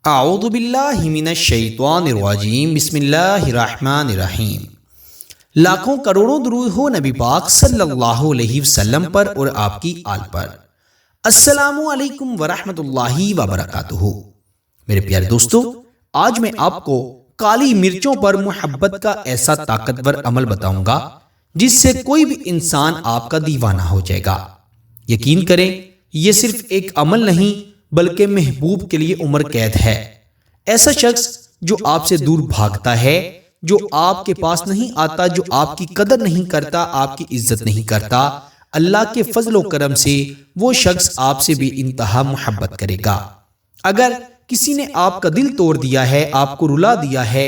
اعوذ باللہ من الشیطان الرجیم بسم اللہ الرحمن الرحیم۔ لاکھوں کروڑوں درود ہو نبی پاک صلی اللہ علیہ وسلم پر اور آپ کی آل پر۔ السلام علیکم ورحمۃ اللہ وبرکاتہ۔ میرے پیارے دوستو، آج میں آپ کو کالی مرچوں پر محبت کا ایسا طاقتور عمل بتاؤں گا جس سے کوئی بھی انسان آپ کا دیوانہ ہو جائے گا۔ یقین کریں، یہ صرف ایک عمل نہیں بلکہ محبوب کے لیے عمر قید ہے۔ ایسا شخص جو آپ سے دور بھاگتا ہے، جو آپ کے پاس نہیں آتا، جو آپ کی قدر نہیں کرتا، آپ کی عزت نہیں کرتا، اللہ کے فضل و کرم سے وہ شخص آپ سے بھی انتہا محبت کرے گا۔ اگر کسی نے آپ کا دل توڑ دیا ہے، آپ کو رلا دیا ہے،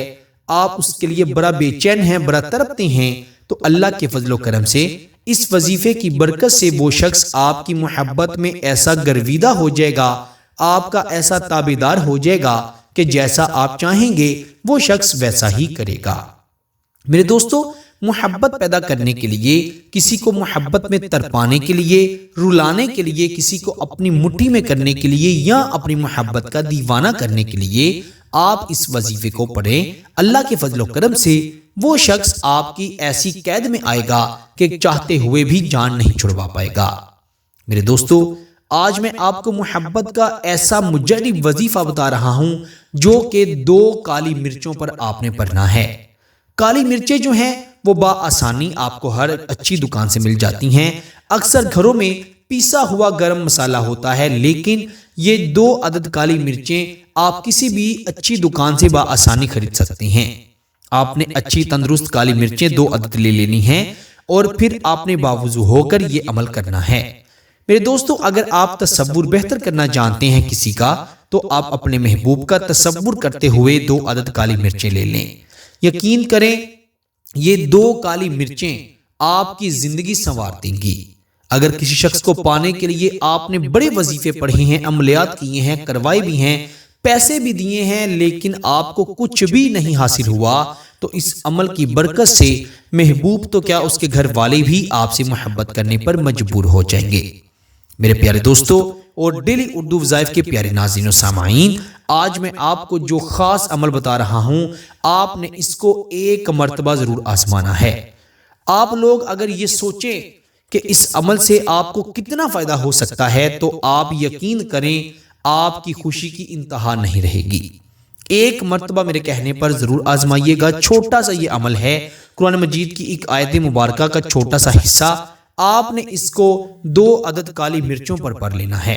آپ اس کے لیے بڑا بے چین ہیں، بڑا تڑپتے ہیں، تو اللہ کے فضل و کرم سے اس وظیفے کی برکت سے وہ شخص آپ کی محبت میں ایسا گرویدہ ہو جائے گا، آپ کا ایسا تابعدار ہو جائے گا کہ جیسا آپ چاہیں گے وہ شخص ویسا ہی کرے گا۔ میرے دوستو، محبت پیدا کرنے کے لیے، کسی کو محبت میں تڑپانے کے لیے، رلانے کے لیے، کسی کو اپنی مٹھی میں کرنے کے لیے یا اپنی محبت کا دیوانہ کرنے کے لیے آپ اس وظیفے کو پڑھیں۔ اللہ کے فضل و کرم سے وہ شخص آپ کی ایسی قید میں آئے گا کہ چاہتے ہوئے بھی جان نہیں چھڑوا پائے گا۔ میرے دوستو، آج میں آپ کو محبت کا ایسا مجرب وظیفہ بتا رہا ہوں جو کہ 2 کالی مرچوں پر آپ نے پڑھنا ہے۔ کالی مرچیں جو ہیں وہ بآسانی آپ کو ہر اچھی دکان سے مل جاتی ہیں۔ اکثر گھروں میں پیسا ہوا گرم مسالہ ہوتا ہے، لیکن یہ 2 عدد کالی مرچیں آپ کسی بھی اچھی دکان سے بآسانی خرید سکتے ہیں۔ آپ نے اچھی تندرست کالی مرچیں 2 عدد لے لینی ہیں اور پھر آپ نے باوضو ہو کر یہ عمل کرنا ہے۔ میرے دوستو، اگر آپ تصور بہتر کرنا جانتے ہیں کسی کا، تو آپ اپنے محبوب کا تصور کرتے ہوئے 2 عدد کالی مرچیں لے لیں۔ یقین کریں، یہ 2 کالی مرچیں آپ کی زندگی سنوار دیں گی۔ اگر کسی شخص کو پانے کے لیے آپ نے بڑے وظیفے پڑھے ہیں، عملیات کیے ہیں، کروائے بھی ہیں، پیسے بھی دیے ہیں، لیکن آپ کو کچھ بھی نہیں حاصل ہوا، تو اس عمل کی برکت سے محبوب تو کیا، اس کے گھر والے بھی آپ سے محبت کرنے پر مجبور ہو جائیں گے۔ میرے پیارے دوستو اور ڈیلی اردو وظائف کے پیارے ناظرین و سامعین، آج میں آپ کو جو خاص عمل بتا رہا ہوں، آپ نے اس کو ایک مرتبہ ضرور آزمانا ہے۔ آپ لوگ اگر یہ سوچیں کہ اس عمل سے آپ کو کتنا فائدہ ہو سکتا ہے، تو آپ یقین کریں آپ کی خوشی کی انتہا نہیں رہے گی۔ ایک مرتبہ میرے کہنے پر ضرور آزمائیے گا۔ چھوٹا سا یہ عمل ہے، قرآن مجید کی ایک آیت مبارکہ کا چھوٹا سا حصہ، آپ نے اس کو 2 عدد کالی مرچوں پر پڑھ لینا ہے،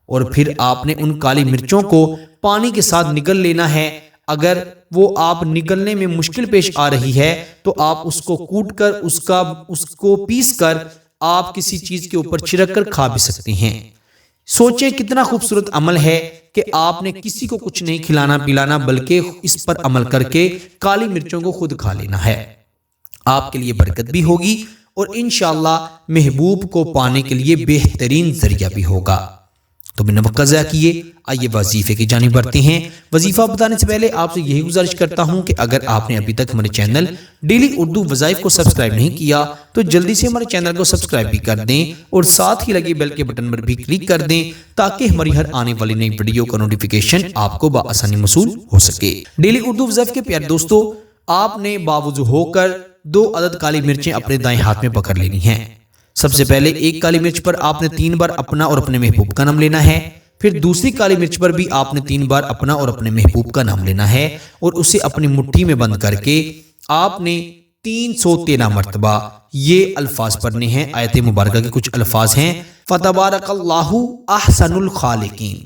اور پھر آپ نے ان کالی مرچوں کو پانی کے ساتھ نگل لینا ہے۔ اگر وہ آپ نگلنے میں مشکل پیش آ رہی ہے تو آپ اس کو کوٹ کر، اس کو پیس کر آپ کسی چیز کے اوپر چھڑک کر کھا بھی سکتے ہیں۔ سوچیں کتنا خوبصورت عمل ہے کہ آپ نے کسی کو کچھ نہیں کھلانا پلانا، بلکہ اس پر عمل کر کے کالی مرچوں کو خود کھا لینا ہے۔ آپ کے لیے برکت بھی ہوگی اور انشاءاللہ محبوب کو پانے کے لیے بہترین ذریعہ بھی ہوگا۔ تو بنا وقت ضائع کیے آئیے وظیفے کی جانب بڑھتے ہیں۔ وظیفہ بتانے سے پہلے آپ سے یہی گزارش کرتا ہوں کہ اگر آپ نے ابھی تک ہمارے چینل ڈیلی اردو وظائف کو سبسکرائب نہیں کیا تو جلدی سے ہمارے چینل کو سبسکرائب بھی کر دیں اور ساتھ ہی لگے بیل کے بٹن پر بھی کلک کر دیں تاکہ ہماری ہر آنے والی نئی ویڈیو کا نوٹیفیکیشن آپ کو بآسانی موصول ہو سکے۔ ڈیلی اردو وظائف کے پیارے دوستو، آپ نے باوضو ہو کر 2 عدد کالی مرچیں اپنے دائیں ہاتھ میں پکڑ لینی ہیں۔ سب سے پہلے ایک کالی مرچ پر آپ نے 3 بار اپنا اور اپنے محبوب کا نام لینا ہے، پھر دوسری کالی مرچ پر بھی آپ نے 3 بار اپنا اور اپنے محبوب کا نام لینا ہے، اور اسے اپنی مٹھی میں بند کر کے آپ نے 313 مرتبہ یہ الفاظ پڑھنے ہیں۔ آیت مبارکہ کے کچھ الفاظ ہیں، فتبارک اللہ احسن الخالقین،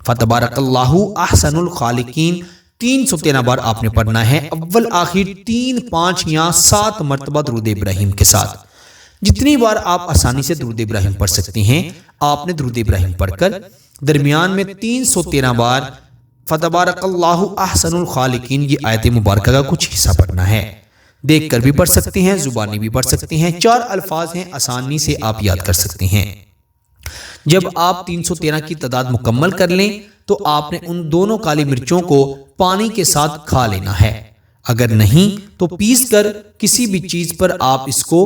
فتبارک اللہ احسن الخالقین، 313 بار آپ نے پڑھنا ہے، اول آخر 3، 5 یا 7 مرتبہ درود ابراہیم کے ساتھ۔ جتنی بار آپ آسانی سے درود ابراہیم پڑھ سکتے ہیں آپ نے درود ابراہیم پڑھ کر درمیان میں 313 بار فتبارک اللہ احسن الخالقین یہ آیت مبارکہ کا کچھ حصہ پڑھنا ہے۔ دیکھ کر بھی پڑھ سکتے ہیں، زبانی بھی پڑھ سکتے ہیں، 4 الفاظ ہیں، آسانی سے آپ یاد کر سکتے ہیں۔ جب آپ 313 کی تعداد مکمل کر لیں تو آپ نے ان دونوں کالی مرچوں کو پانی کے ساتھ کھا لینا ہے۔ اگر نہیں تو پیس کر کسی بھی چیز پر آپ اس کو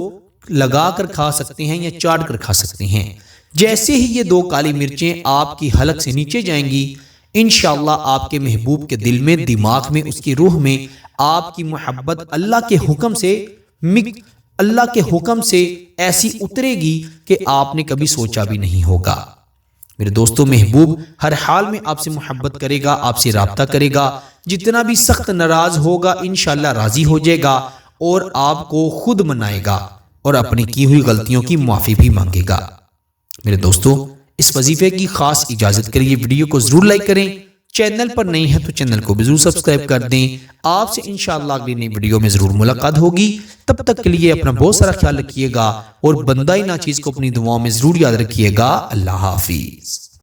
لگا کر کھا سکتے ہیں یا چاٹ کر کھا سکتے ہیں۔ جیسے ہی یہ 2 کالی مرچیں آپ کی حلق سے نیچے جائیں گی، انشاءاللہ آپ کے محبوب کے دل میں، دماغ میں، اس کی روح میں آپ کی محبت اللہ کے حکم سے ایسی اترے گی کہ آپ نے کبھی سوچا بھی نہیں ہوگا۔ میرے دوستو، محبوب ہر حال میں آپ سے محبت کرے گا، آپ سے رابطہ کرے گا، جتنا بھی سخت ناراض ہوگا انشاءاللہ راضی ہو جائے گا اور آپ کو خود منائے گا اور اپنی کی ہوئی غلطیوں کی معافی بھی مانگے گا۔ میرے دوستو، اس وظیفے کی خاص اجازت کے لیے ویڈیو کو ضرور لائک کریں، چینل پر نہیں ہے تو چینل کو بھی ضرور سبسکرائب کر دیں۔ آپ سے انشاءاللہ اگلی نئی ویڈیو میں ضرور ملاقات ہوگی، تب تک کے لیے اپنا بہت سارا خیال رکھیے گا اور بندہ ناچیز کو اپنی دعاؤں میں ضرور یاد رکھیے گا۔ اللہ حافظ۔